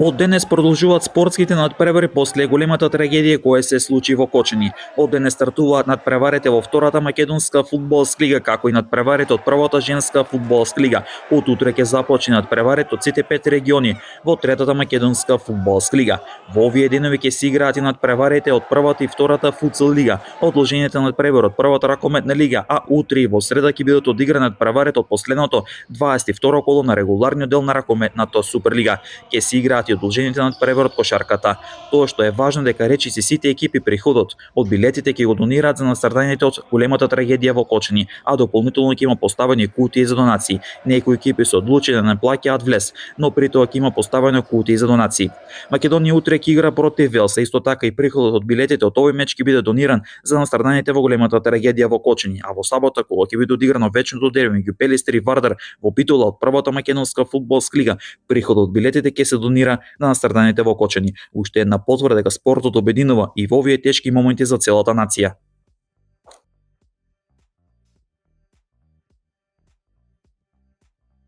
Од денес продолжуваат спортските надпревари после големата трагедија која се случи во Кочани. Од денес стартуваат надпреварите во втората македонска фудбалска лига, како и надпреварите од првата женска фудбалска лига. Од утре ќе започне надпреварите од сите 5 региони во третата македонска фудбалска лига. Во овие денови ќе се играат и надпреварите од првата и втората футсал лига, одложените надпревари од првата ракометна лига, а утре и во среда ќе бидат одиграни надпреварите од последното 22 коло на регуларниот дел на ракометната Суперлига. Ќе се играат и одложените надпревари од кошарката. Тоа што е важно дека речиси сите екипи приходот од билетите ќе го донираат за настраданите од големата трагедија во Кочани, а дополнително ќе има поставени кутии за донации. Некои екипи се одлучиле да не плаќаат влез, но при тоа ќе има поставени кутии за донации. Македонија утре ќе игра против Велса, исто така и приходот од билетите од овој меч ќе биде дониран за настраданите во големата трагедија во Кочани, а во сабота кога ќе биде одиграно вечното дерби меѓу Пелистер и Вардар во Битола од првата македонска фудбалска лига, приходот од билетите ќе се донира на настраданите во Кочани. Уште една потврда дека спортот обединува и во овие тешки моменти за целата нација.